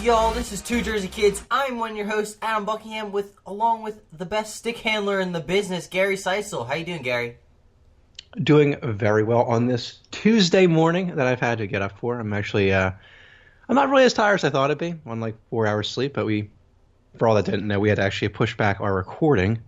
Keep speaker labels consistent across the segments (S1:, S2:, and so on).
S1: y'all? This is Two Jersey Kids. I'm one of your hosts, Adam Buckingham, along with the best stick handler in the business, Gary Seisel. How you doing, Gary?
S2: Doing very well on this Tuesday morning that I've had to get up for. I'm actually, I'm not really as tired as I thought I'd be. I'm on like 4 hours sleep, but for all that didn't know, we had to actually push back our recording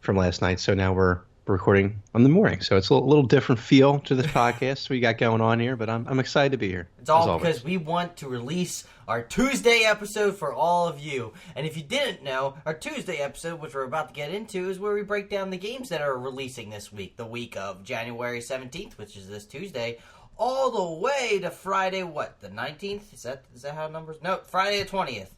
S2: from last night. So now we're recording on the morning. So it's a little different feel to this podcast we got going on here, but I'm excited to be here.
S1: It's all because we want to release our Tuesday episode for all of you. And if you didn't know, our Tuesday episode, which we're about to get into, is where we break down the games that are releasing this week. The week of January 17th, which is this Tuesday, all the way to Friday, the 19th? Is that how numbers? No, Friday the 20th.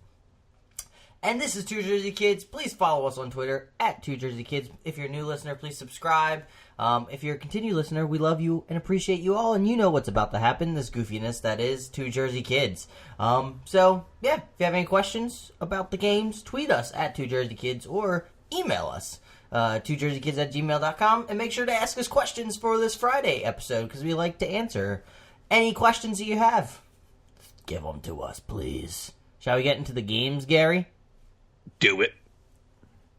S1: And this is Two Jersey Kids. Please follow us on Twitter at Two Jersey Kids. If you're a new listener, please subscribe. If you're a continued listener, we love you and appreciate you all, and you know what's about to happen, this goofiness that is Two Jersey Kids. So, yeah, if you have any questions about the games, tweet us at Two Jersey Kids or email us, twojerseykids@gmail.com, and make sure to ask us questions for this Friday episode, because we like to answer any questions that you have. Give them to us, please. Shall we get into the games, Gary?
S2: Do it.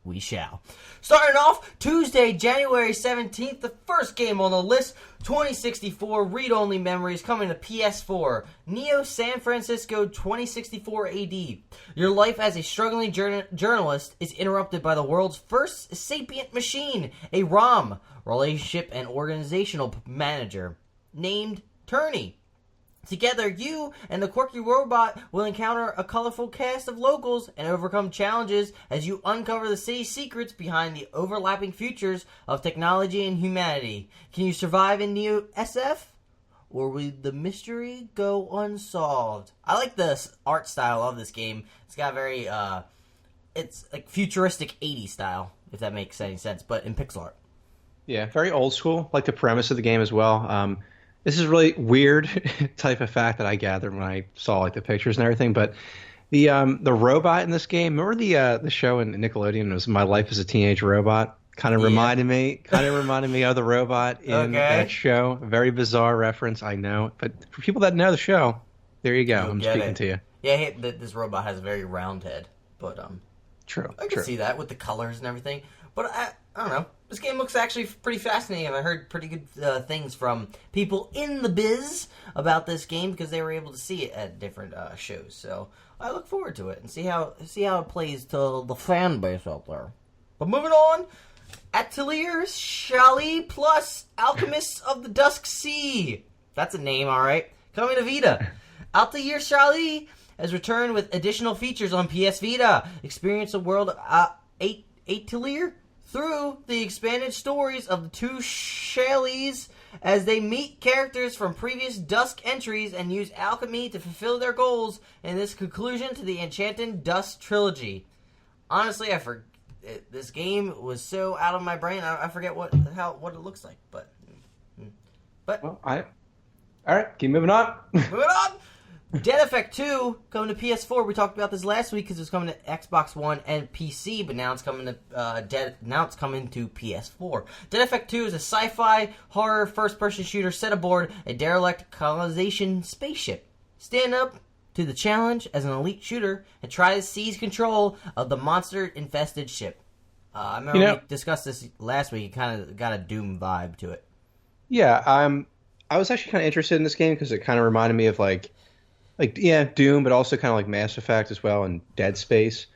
S1: We shall. Starting off, Tuesday, January 17th, the first game on the list, 2064 Read-Only Memories coming to PS4. Neo San Francisco 2064 AD. Your life as a struggling journalist is interrupted by the world's first sapient machine, a ROM, Relationship and Organizational Manager, named Turney. Together, you and the quirky robot will encounter a colorful cast of locals and overcome challenges as you uncover the city's secrets behind the overlapping futures of technology and humanity. Can you survive in Neo SF? Or will the mystery go unsolved? I like the art style of this game. It's got very, it's like futuristic 80s style, if that makes any sense, but in pixel art.
S2: Yeah, very old school, like the premise of the game as well. This is a really weird type of fact that I gathered when I saw like the pictures and everything. But the robot in this game, remember the show in Nickelodeon? It was My Life as a Teenage Robot. Kind of reminded me of the robot in that show. A very bizarre reference, I know. But for people that know the show, there you go. I'm speaking to you.
S1: Yeah, this robot has a very round head, but
S2: true.
S1: I can see that with the colors and everything. But I don't know. This game looks actually pretty fascinating. I heard pretty good things from people in the biz about this game because they were able to see it at different shows. So I look forward to it and see how it plays to the fan base out there. But moving on, Atelier Shallie Plus, Alchemists of the Dusk Sea. That's a name, all right. Coming to Vita. Atelier Shallie has returned with additional features on PS Vita. Experience the world of Atelier through the expanded stories of the two Shallies as they meet characters from previous Dusk entries and use alchemy to fulfill their goals in this conclusion to the Enchanted Dusk trilogy. Honestly, this game was so out of my brain, I forget what it looks like. But
S2: well, all right, keep moving on.
S1: Moving on. Dead Effect 2 coming to PS4. We talked about this last week because it was coming to Xbox One and PC, but now it's coming to PS4. Dead Effect 2 is a sci-fi horror first-person shooter set aboard a derelict colonization spaceship. Stand up to the challenge as an elite shooter and try to seize control of the monster-infested ship. I remember we discussed this last week. It kind of got a Doom vibe to it.
S2: Yeah, I was actually kind of interested in this game because it kind of reminded me of Doom, but also kind of like Mass Effect as well and Dead Space.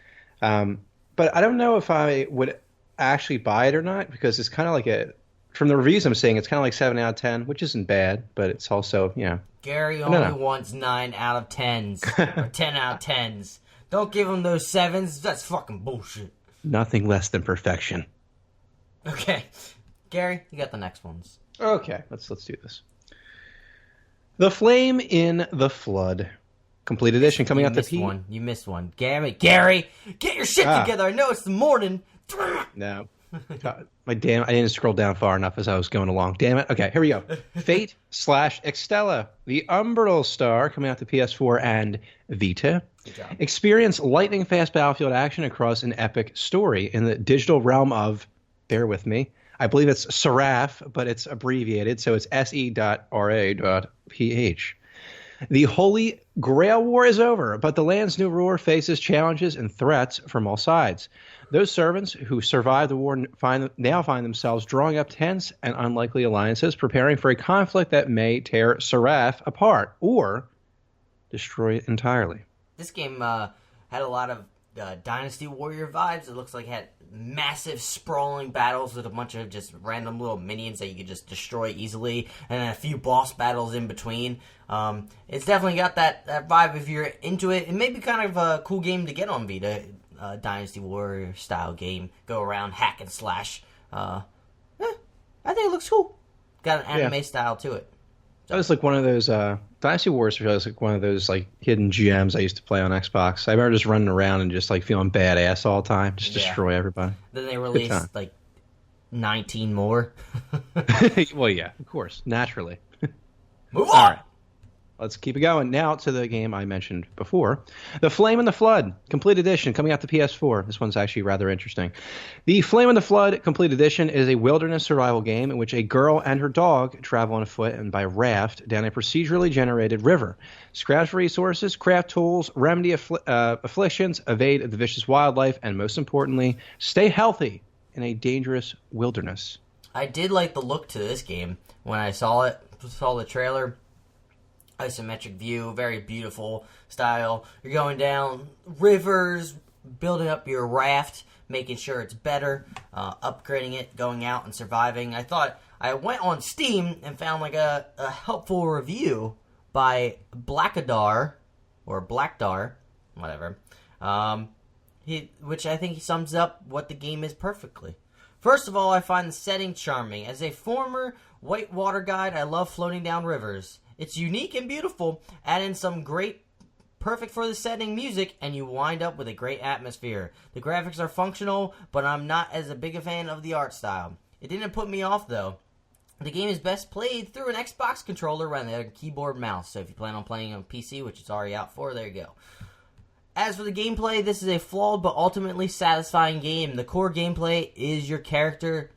S2: But I don't know if I would actually buy it or not because it's kind of like from the reviews I'm seeing, it's kind of like 7 out of 10, which isn't bad, but it's also,
S1: Gary only wants 9 out of 10s or 10 out of 10s. Don't give him those 7s. That's fucking bullshit.
S2: Nothing less than perfection.
S1: Okay. Gary, you got the next ones.
S2: Okay, let's do this. The Flame in the Flood, Complete Edition, coming out to
S1: PC. You missed one. Gary, get your shit together. I know it's the morning.
S2: No. God, I didn't scroll down far enough as I was going along. Damn it. Okay, here we go. Fate / Extella, the Umbral Star, coming out to PS4 and Vita.
S1: Good job.
S2: Experience lightning-fast battlefield action across an epic story in the digital realm of, bear with me, I believe it's Seraph, but it's abbreviated, so it's se.ra.ph. The Holy Grail War is over, but the land's new ruler faces challenges and threats from all sides. Those servants who survived the war now find themselves drawing up tense and unlikely alliances, preparing for a conflict that may tear Seraph apart or destroy it entirely.
S1: This game had a lot of Dynasty Warrior vibes. It looks like it had massive sprawling battles with a bunch of just random little minions that you could just destroy easily, and then a few boss battles in between. It's definitely got that vibe if you're into it. It may be kind of a cool game to get on Vita. Dynasty Warrior style game. Go around, hack and slash. I think it looks cool. Got an anime style to it.
S2: That was like one of those Dynasty Wars was like one of those like hidden gems I used to play on Xbox. I remember just running around and just like feeling badass all the time, just destroy everybody.
S1: Then they released like 19 more.
S2: Well, yeah, of course, naturally.
S1: Move on.
S2: All right. Let's keep it going. Now to the game I mentioned before. The Flame and the Flood, Complete Edition, coming out to PS4. This one's actually rather interesting. The Flame and the Flood Complete Edition is a wilderness survival game in which a girl and her dog travel on foot and by raft down a procedurally generated river. Scratch resources, craft tools, remedy afflictions, evade the vicious wildlife, and most importantly, stay healthy in a dangerous wilderness.
S1: I did like the look to this game when I saw the trailer. Isometric view, very beautiful style. You're going down rivers, building up your raft, making sure it's better, upgrading it, going out and surviving. I went on Steam and found like a helpful review by Blackadar, or Blackdar, whatever, which I think he sums up what the game is perfectly. First of all, I find the setting charming. As a former whitewater guide, I love floating down rivers. It's unique and beautiful. Add in some great, perfect for the setting music, and you wind up with a great atmosphere. The graphics are functional, but I'm not as a big a fan of the art style. It didn't put me off, though. The game is best played through an Xbox controller rather than a keyboard and mouse. So if you plan on playing on PC, which it's already out for, there you go. As for the gameplay, this is a flawed but ultimately satisfying game. The core gameplay is your character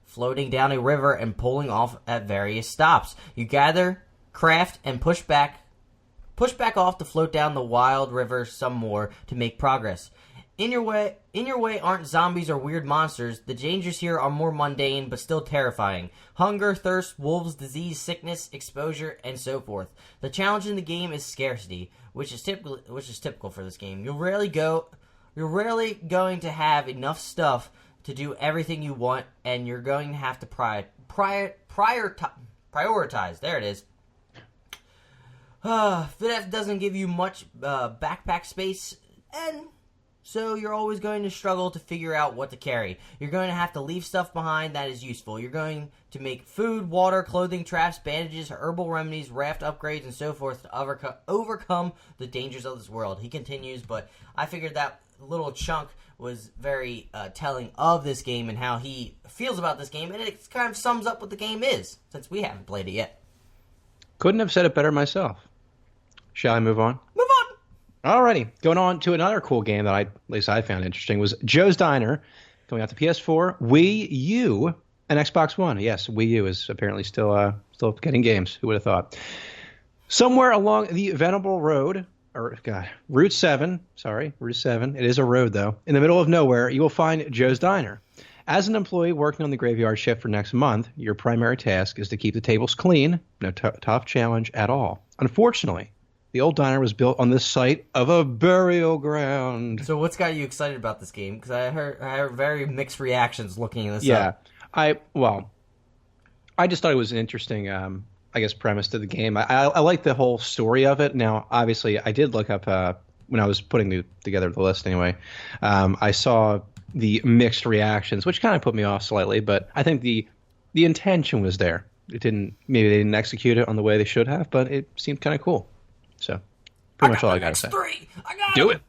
S1: floating down a river and pulling off at various stops. You gather, craft, and push back off to float down the wild river some more to make progress. In your way aren't zombies or weird monsters. The dangers here are more mundane but still terrifying. Hunger, thirst, wolves, disease, sickness, exposure, and so forth. The challenge in the game is scarcity, which is typical for this game. You're rarely going to have enough stuff to do everything you want, and you're going to have to prioritize. There it is. Vita doesn't give you much backpack space, and so you're always going to struggle to figure out what to carry. You're going to have to leave stuff behind that is useful. You're going to make food, water, clothing, traps, bandages, herbal remedies, raft upgrades, and so forth to overcome the dangers of this world. He continues, but I figured that little chunk was very telling of this game and how he feels about this game, and it kind of sums up what the game is, since we haven't played it yet.
S2: Couldn't have said it better myself. Shall I move on?
S1: Move on!
S2: Alrighty, going on to another cool game that at least I found interesting was Joe's Diner, coming out to PS4, Wii U, and Xbox One. Yes, Wii U is apparently still getting games. Who would have thought? Somewhere along the Venerable Road, Route 7. It is a road though. In the middle of nowhere, you will find Joe's Diner. As an employee working on the graveyard shift for next month, your primary task is to keep the tables clean. No tough challenge at all. Unfortunately, the old diner was built on the site of a burial ground.
S1: So what's got you excited about this game? Because I heard very mixed reactions looking at this up.
S2: I just thought it was an interesting, premise to the game. I like the whole story of it. Now, obviously, I did look up, when I was putting together the list anyway, I saw the mixed reactions, which kind of put me off slightly, but I think the intention was there. Maybe they didn't execute it on the way they should have, but it seemed kind of cool. So, pretty much all I got to say.
S1: I got
S2: Do it.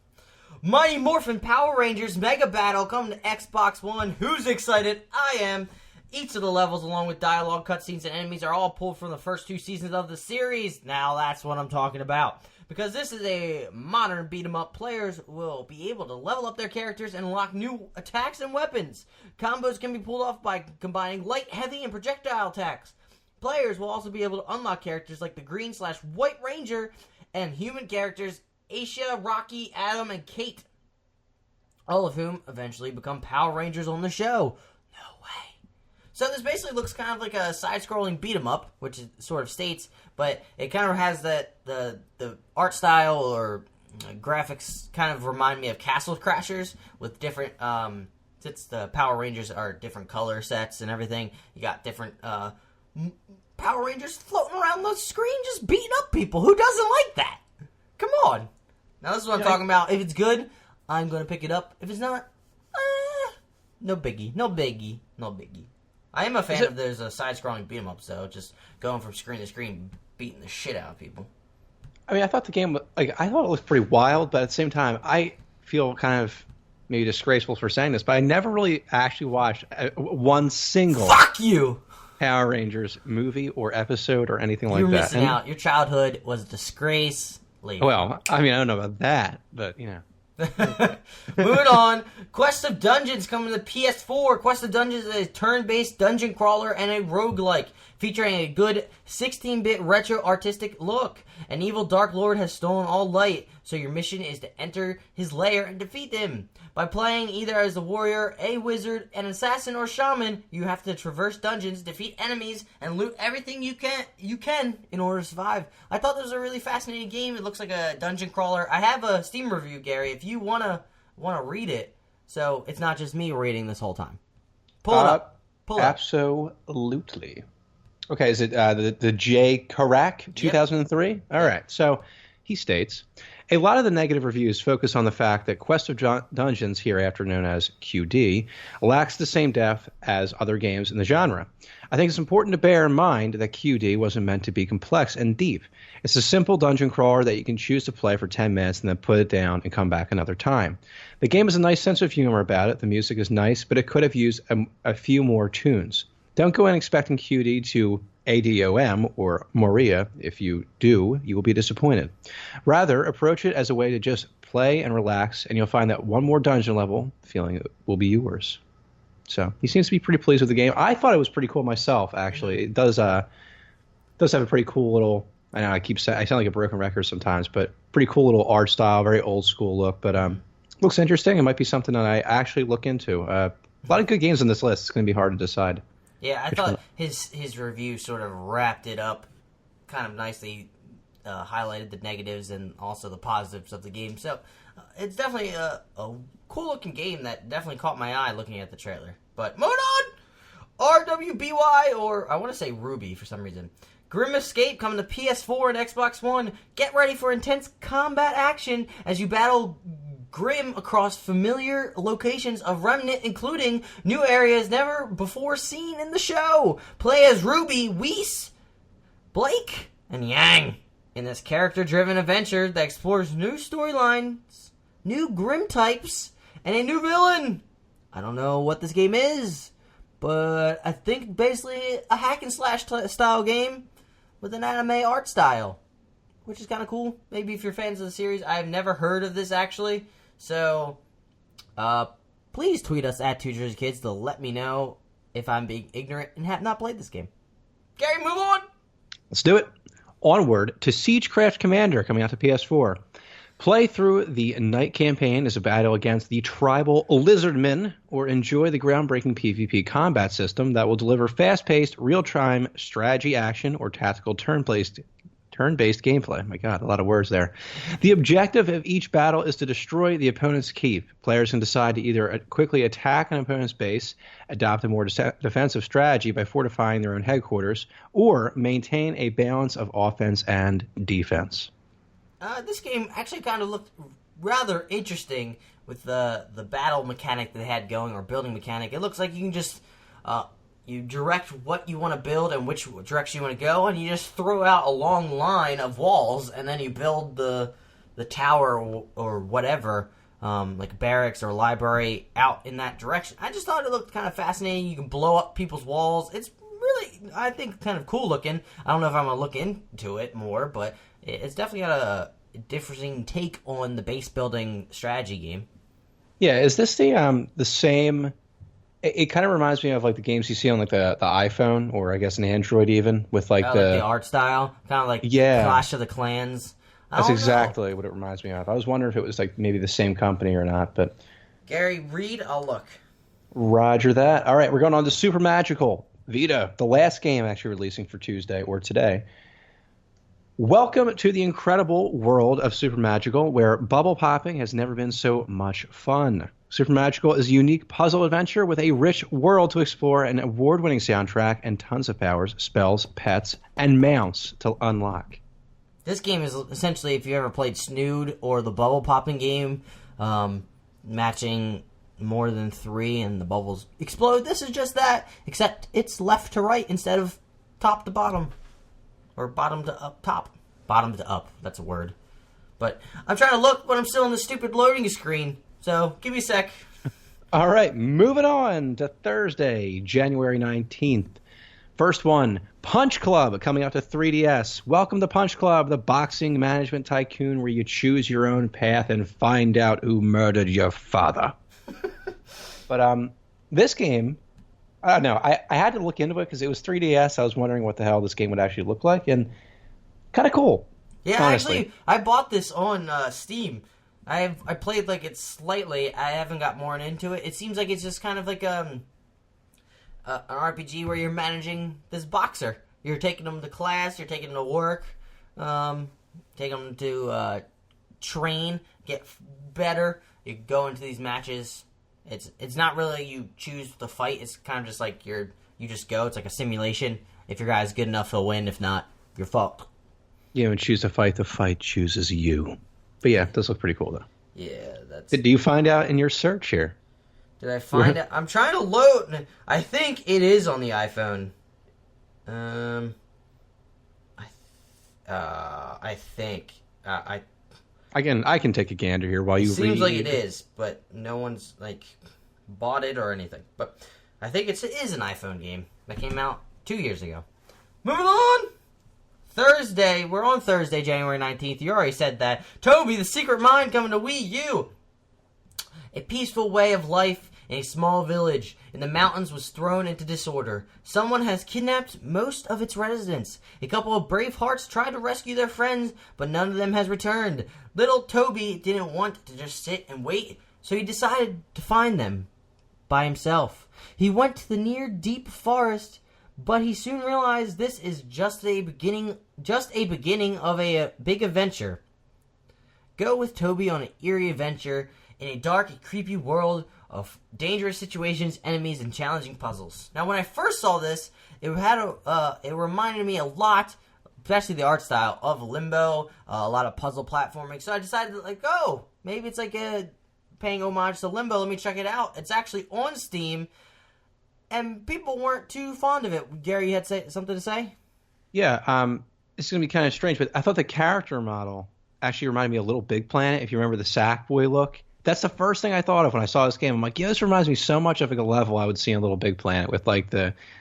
S1: Mighty Morphin Power Rangers Mega Battle coming to Xbox One. Who's excited? I am. Each of the levels, along with dialogue, cutscenes, and enemies, are all pulled from the first 2 seasons of the series. Now that's what I'm talking about. Because this is a modern beat-em-up, players will be able to level up their characters and unlock new attacks and weapons. Combos can be pulled off by combining light, heavy, and projectile attacks. Players will also be able to unlock characters like the Green/White Ranger and human characters Aisha, Rocky, Adam, and Kate. All of whom eventually become Power Rangers on the show. No way. So this basically looks kind of like a side-scrolling beat-em-up, which it sort of states, but it kind of has that the art style or graphics kind of remind me of Castle Crashers with different, since the Power Rangers are different color sets and everything, you got different Power Rangers floating around the screen just beating up people. Who doesn't like that? Come on. Now this is what I'm talking about. If it's good, I'm going to pick it up. If it's not, no biggie. No biggie. No biggie. I am a fan of there's a side-scrolling beat-em-up, so just going from screen to screen, beating the shit out of people.
S2: I mean, I thought the game, I thought it looked pretty wild, but at the same time, I feel kind of maybe disgraceful for saying this, but I never really actually watched one single
S1: Fuck you!
S2: Power Rangers movie or episode or anything like that.
S1: You're missing out. Your childhood was a disgrace.
S2: Well, I mean, I don't know about that, but, you know.
S1: Moving on, Quest of Dungeons coming to the PS4. Quest of Dungeons is a turn-based dungeon crawler and a roguelike, featuring a good 16-bit retro artistic look. An evil Dark Lord has stolen all light, so your mission is to enter his lair and defeat him. By playing either as a warrior, a wizard, an assassin, or shaman, you have to traverse dungeons, defeat enemies, and loot everything you can in order to survive. I thought this was a really fascinating game. It looks like a dungeon crawler. I have a Steam review, Gary, if you wanna read it, so it's not just me reading this whole time. Pull it up.
S2: Absolutely. Okay, is it the J. Karak 2003? Yep. All right. So he states, a lot of the negative reviews focus on the fact that Quest of Dungeons, hereafter known as QD, lacks the same depth as other games in the genre. I think it's important to bear in mind that QD wasn't meant to be complex and deep. It's a simple dungeon crawler that you can choose to play for 10 minutes and then put it down and come back another time. The game has a nice sense of humor about it. The music is nice, but it could have used a few more tunes. Don't go in expecting QD to ADOM or Moria. If you do, you will be disappointed. Rather, approach it as a way to just play and relax, and you'll find that one more dungeon level feeling will be yours. So he seems to be pretty pleased with the game. I thought it was pretty cool myself, actually. It does have a pretty cool little, I know I sound like a broken record sometimes, but pretty cool little art style, very old school look, but looks interesting. It might be something that I actually look into. A lot of good games on this list. It's going to be hard to decide.
S1: Yeah, I thought his review sort of wrapped it up kind of nicely, highlighted the negatives and also the positives of the game. So it's definitely a cool-looking game that definitely caught my eye looking at the trailer. But moving on! RWBY, or I want to say RWBY for some reason. Grimm Escape coming to PS4 and Xbox One. Get ready for intense combat action as you battle Grimm across familiar locations of Remnant, including new areas never before seen in the show. Play as Ruby, Whis, Blake, and Yang in this character-driven adventure that explores new storylines, new Grimm types, and a new villain. I don't know what this game is, but I think basically a hack-and-slash style game with an anime art style, which is kind of cool. Maybe if you're fans of the series. I've never heard of this, actually. So, please tweet us at 2JerseyKids to let me know if I'm being ignorant and have not played this game. Gary, move on!
S2: Let's do it. Onward to Siegecraft Commander coming out to PS4. Play through the night campaign as a battle against the tribal lizardmen, or enjoy the groundbreaking PvP combat system that will deliver fast-paced, real-time strategy action or tactical turn-based gameplay. My God, a lot of words there. The objective of each battle is to destroy the opponent's keep. Players can decide to either quickly attack an opponent's base, adopt a more defensive strategy by fortifying their own headquarters, or maintain a balance of offense and defense.
S1: This game actually kind of looked rather interesting with the battle mechanic that they had going, or building mechanic. It looks like you can just you direct what you want to build and which direction you want to go, and you just throw out a long line of walls, and then you build the tower or whatever, like a barracks or a library, out in that direction. I just thought it looked kind of fascinating. You can blow up people's walls. It's really, I think, kind of cool looking. I don't know if I'm going to look into it more, but it's definitely got a differing take on the base building strategy game.
S2: Yeah, is this the same It kind of reminds me of like the games you see on like the iPhone or I guess an Android even with like
S1: Like the art style, kind of like
S2: yeah,
S1: Clash of the Clans. I
S2: that's
S1: don't know.
S2: exactly what it reminds me of. I was wondering if it was like maybe the same company or not, but
S1: Gary, read. I'll look.
S2: Roger that. All right, we're going on to Supermagical Vita, the last game actually releasing for Tuesday or today. Welcome to the incredible world of Supermagical, where bubble popping has never been so much fun. Supermagical is a unique puzzle adventure with a rich world to explore, an award-winning soundtrack, and tons of powers, spells, pets, and mounts to unlock.
S1: This game is essentially, if you ever played Snood or the bubble popping game, matching more than 3 and the bubbles explode. This is just that, except it's left to right instead of top to bottom. Or bottom to up top. Bottom to up, that's a word. But I'm trying to look, but I'm still on the stupid loading screen. So, give me a sec.
S2: All right, moving on to Thursday, January 19th. First one, Punch Club, coming out to 3DS. Welcome to Punch Club, the boxing management tycoon where you choose your own path and find out who murdered your father. But this game, I don't know, I had to look into it because it was 3DS. I was wondering what the hell this game would actually look like, and kind of cool.
S1: Yeah,
S2: honestly.
S1: actually, I bought this on Steam. I played like it slightly. I haven't got more into it. It seems like it's just kind of like an RPG where you're managing this boxer. You're taking him to class. You're taking him to work. Taking him to train, get better. You go into these matches. It's not really you choose the fight. It's kind of just like you just go. It's like a simulation. If your guy's good enough, he'll win. If not, you're fucked.
S2: You don't choose to fight. The fight chooses you. But yeah, it does look pretty cool though.
S1: Yeah, that's.
S2: Did you find out in your search here?
S1: Did I find it? I'm trying to load. I think it is on the iPhone. I think.
S2: I can take a gander here while you read.
S1: Seems like it is, but no one's like bought it or anything. But I think it is an iPhone game that came out 2 years ago. Moving on. Thursday. We're on Thursday, January 19th. You already said that. Toby, the Secret Mine coming to Wii U. A peaceful way of life in a small village in the mountains was thrown into disorder. Someone has kidnapped most of its residents. A couple of brave hearts tried to rescue their friends, but none of them has returned. Little Toby didn't want to just sit and wait, so he decided to find them by himself. He went to the near deep forest, but he soon realized this is just a beginning of a big adventure. Go with Toby on an eerie adventure in a dark and creepy world of dangerous situations, enemies, and challenging puzzles. Now, when I first saw this, it reminded me a lot, especially the art style, of Limbo, a lot of puzzle platforming. So I decided, maybe it's like paying homage to Limbo. Let me check it out. It's actually on Steam, and people weren't too fond of it. Gary, you had something to say?
S2: Yeah, it's going to be kind of strange, but I thought the character model actually reminded me of Little Big Planet, if you remember the Sackboy look. That's the first thing I thought of when I saw this game. I'm like, yeah, this reminds me so much of like a level I would see in Little Big Planet with like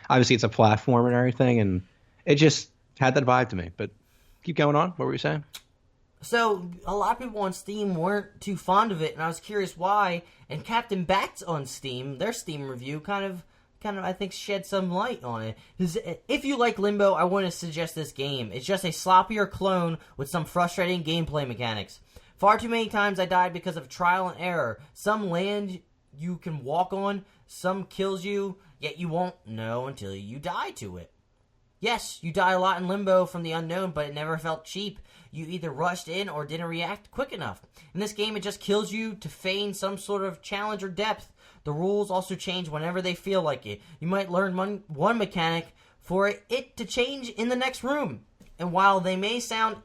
S2: obviously it's a platform and everything, and it just had that vibe to me. But keep going on. What were you saying?
S1: So a lot of people on Steam weren't too fond of it, and I was curious why. And Captain Bats on Steam, their Steam review kind of I think shed some light on it. If you like Limbo, I want to suggest this game. It's just a sloppier clone with some frustrating gameplay mechanics. Far too many times I died because of trial and error. Some land you can walk on, some kills you, yet you won't know until you die to it. Yes, you die a lot in Limbo from the unknown, but it never felt cheap. You either rushed in or didn't react quick enough. In this game, it just kills you to feign some sort of challenge or depth. The rules also change whenever they feel like it. You might learn one mechanic for it to change in the next room. And while they may sound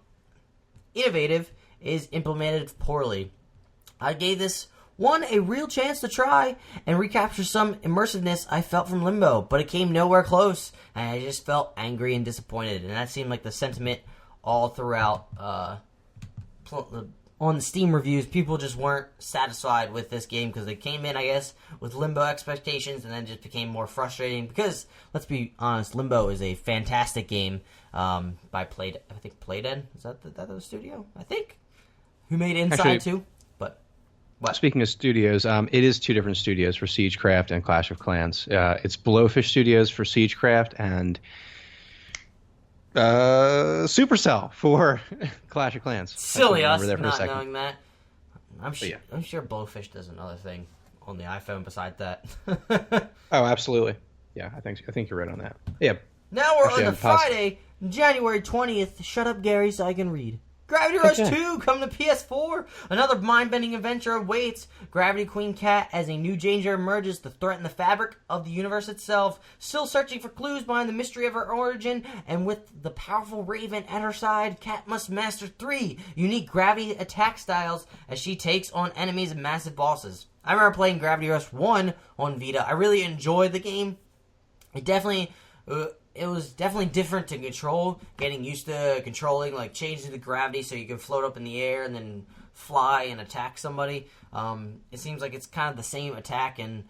S1: innovative, it is implemented poorly. I gave this one a real chance to try and recapture some immersiveness I felt from Limbo, but it came nowhere close, and I just felt angry and disappointed. And that seemed like the sentiment all throughout on the Steam reviews. People just weren't satisfied with this game because they came in, I guess, with Limbo expectations and then just became more frustrating because, let's be honest, Limbo is a fantastic game by Playdead. Is that the studio? I think. Who made Inside too? But
S2: Speaking of studios, it is 2 different studios for Siegecraft and Clash of Clans. It's Blowfish Studios for Siegecraft and Supercell for Clash of Clans.
S1: Silly us not knowing that. I'm sure Blowfish does another thing on the iPhone besides that.
S2: Oh, absolutely. Yeah, I think you're right on that. Yeah.
S1: Now we're on Friday, January 20th. Shut up, Gary, so I can read. Gravity Rush 2 coming to PS4. Another mind-bending adventure awaits. Gravity Queen Cat as a new danger emerges to threaten the fabric of the universe itself. Still searching for clues behind the mystery of her origin, and with the powerful Raven at her side, Cat must master 3 unique gravity attack styles as she takes on enemies and massive bosses. I remember playing Gravity Rush 1 on Vita. I really enjoyed the game. It was definitely different to control, getting used to controlling, like changing the gravity so you can float up in the air and then fly and attack somebody. It seems like it's kind of the same attack and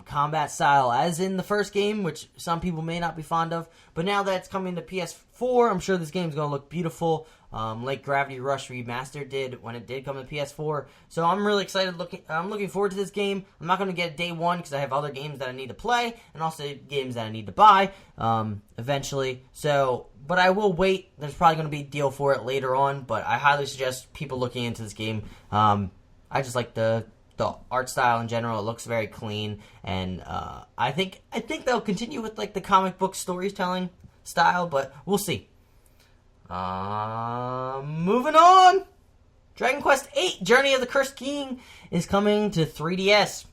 S1: combat style as in the first game, which some people may not be fond of. But now that it's coming to PS4, I'm sure this game's going to look beautiful, like Gravity Rush Remastered did when it did come to PS4. So I'm really excited. I'm looking forward to this game. I'm not going to get it day one because I have other games that I need to play and also games that I need to buy eventually. But I will wait. There's probably going to be a deal for it later on, but I highly suggest people looking into this game. I just like the art style in general. It looks very clean, and I think they'll continue with like the comic book storytelling style, but we'll see. Moving on, Dragon Quest VIII: Journey of the Cursed King is coming to 3DS.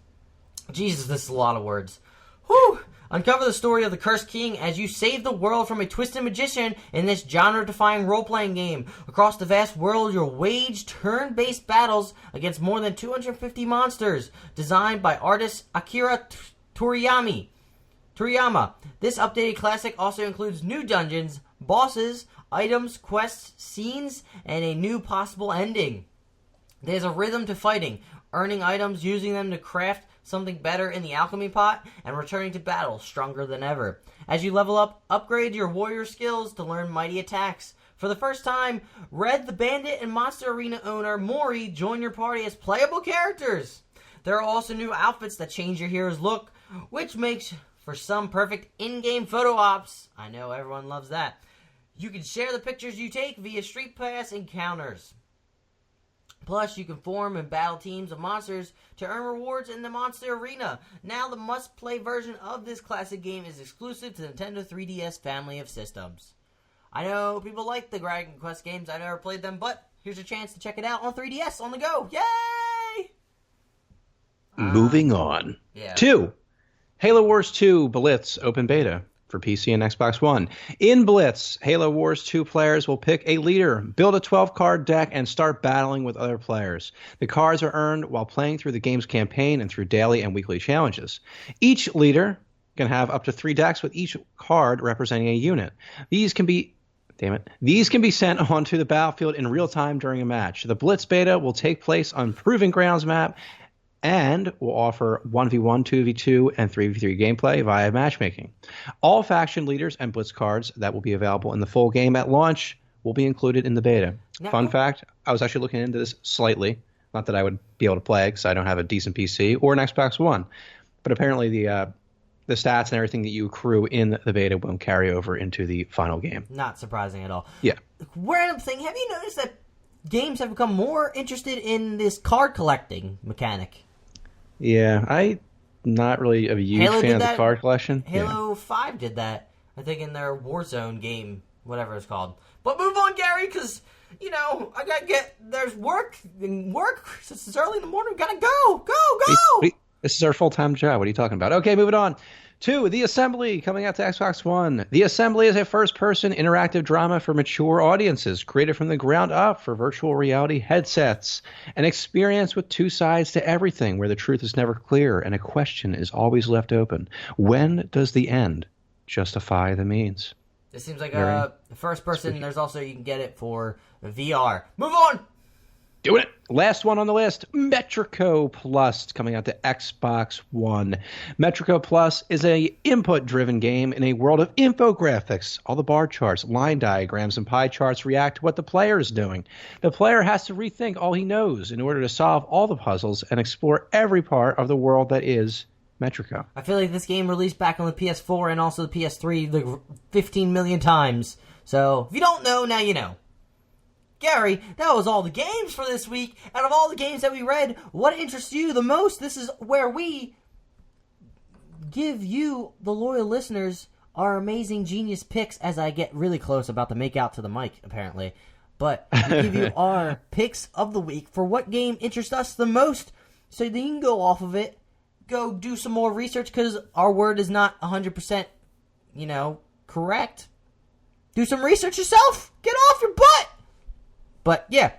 S1: Jesus, this is a lot of words. Whew! Uncover the story of the Cursed King as you save the world from a twisted magician in this genre-defying role-playing game. Across the vast world, you'll wage turn-based battles against more than 250 monsters, designed by artist Akira Toriyama. This updated classic also includes new dungeons, bosses, items, quests, scenes, and a new possible ending. There's a rhythm to fighting, earning items, using them to craft something better in the alchemy pot, and returning to battle stronger than ever. As you level up, upgrade your warrior skills to learn mighty attacks. For the first time, Red the Bandit and Monster Arena owner Mori join your party as playable characters. There are also new outfits that change your hero's look, which makes for some perfect in-game photo ops. I know everyone loves that. You can share the pictures you take via Street Pass encounters. Plus, you can form and battle teams of monsters to earn rewards in the Monster Arena. Now, the must-play version of this classic game is exclusive to the Nintendo 3DS family of systems. I know people like the Dragon Quest games. I never played them, but here's a chance to check it out on 3DS on the go. Yay!
S2: Moving on.
S1: Yeah.
S2: 2. Halo Wars 2 Blitz Open Beta for PC and Xbox One. In Blitz, Halo Wars 2 players will pick a leader, build a 12-card deck, and start battling with other players. The cards are earned while playing through the game's campaign and through daily and weekly challenges. Each leader can have up to 3 decks with each card representing a unit. These can be sent onto the battlefield in real time during a match. The Blitz beta will take place on Proving Grounds map and will offer 1v1, 2v2, and 3v3 gameplay via matchmaking. All faction leaders and Blitz cards that will be available in the full game at launch will be included in the beta. Now, fun fact, I was actually looking into this slightly. Not that I would be able to play because I don't have a decent PC or an Xbox One. But apparently the stats and everything that you accrue in the beta won't carry over into the final game.
S1: Not surprising at all.
S2: Yeah.
S1: Random thing, have you noticed that games have become more interested in this card collecting mechanic?
S2: Yeah, I'm not really a huge fan of the card collection.
S1: Halo 5 did that, I think, in their Warzone game, whatever it's called. But move on, Gary, because, I got to there's work, since it's early in the morning, we got to go.
S2: This is our full-time job. What are you talking about? Okay, moving on. 2, The Assembly, coming out to Xbox One. The Assembly is a first-person interactive drama for mature audiences, created from the ground up for virtual reality headsets. An experience with 2 sides to everything, where the truth is never clear and a question is always left open. When does the end justify the means?
S1: It seems like a first-person. There's also, you can get it for VR. Move on!
S2: Doing it! Last one on the list, Metrico Plus, coming out to Xbox One. Metrico Plus is a input-driven game in a world of infographics. All the bar charts, line diagrams, and pie charts react to what the player is doing. The player has to rethink all he knows in order to solve all the puzzles and explore every part of the world that is Metrico.
S1: I feel like this game released back on the PS4 and also the PS3 like 15 million times. So, if you don't know, now you know. Gary, that was all the games for this week. Out of all the games that we read, what interests you the most? This is where we give you, the loyal listeners, our amazing genius picks as I get really close, about to make out to the mic, apparently. But we give you our picks of the week for what game interests us the most, so that you can go off of it, go do some more research, because our word is not 100%, correct. Do some research yourself. Get off your butt. But, yeah.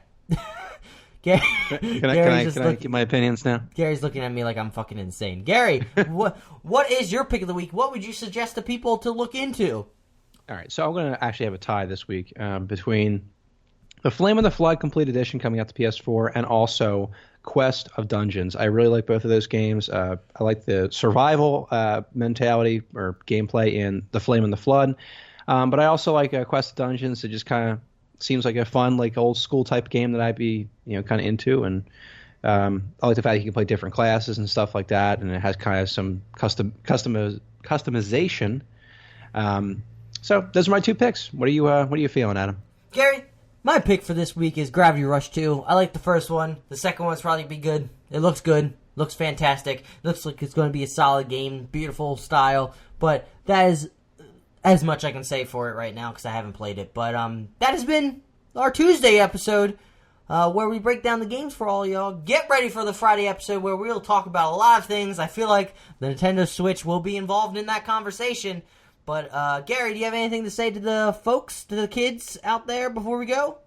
S2: Can I give my opinions now?
S1: Gary's looking at me like I'm fucking insane. Gary, what is your pick of the week? What would you suggest to people to look into?
S2: All right, so I'm going to actually have a tie this week between the Flame of the Flood Complete Edition coming out to PS4 and also Quest of Dungeons. I really like both of those games. I like the survival mentality or gameplay in the Flame and the Flood. But I also like Quest of Dungeons. It just kind of seems like a fun, like old school type game that I'd be, kind of into. And I like the fact that you can play different classes and stuff like that. And it has kind of some customization. So those are my two picks. What are you feeling, Adam?
S1: Gary, my pick for this week is Gravity Rush 2. I like the first one. The second one's probably be good. It looks good. Looks fantastic. Looks like it's going to be a solid game. Beautiful style. But that is as much I can say for it right now because I haven't played it. But that has been our Tuesday episode where we break down the games for all y'all. Get ready for the Friday episode where we'll talk about a lot of things. I feel like the Nintendo Switch will be involved in that conversation. But Gary, do you have anything to say to the folks, to the kids out there before we go?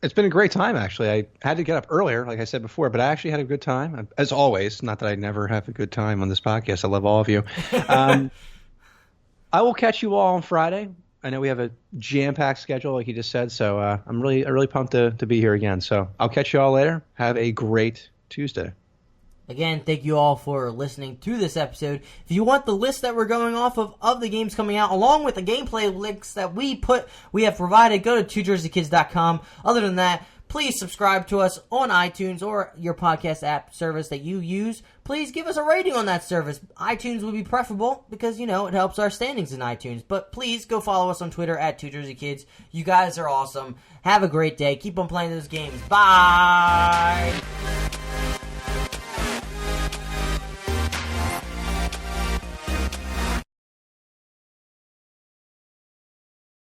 S2: It's been a great time, actually. I had to get up earlier, like I said before, but I actually had a good time, as always. Not that I never have a good time on this podcast. I love all of you. I will catch you all on Friday. I know we have a jam-packed schedule, like you just said, so I'm really pumped to be here again. So I'll catch you all later. Have a great Tuesday.
S1: Again, thank you all for listening to this episode. If you want the list that we're going off of the games coming out, along with the gameplay links that we have provided, go to twojerseykids.com. Other than that, please subscribe to us on iTunes or your podcast app service that you use. Please give us a rating on that service. iTunes would be preferable because, it helps our standings in iTunes. But please go follow us on Twitter at twojerseykids. You guys are awesome. Have a great day. Keep on playing those games. Bye!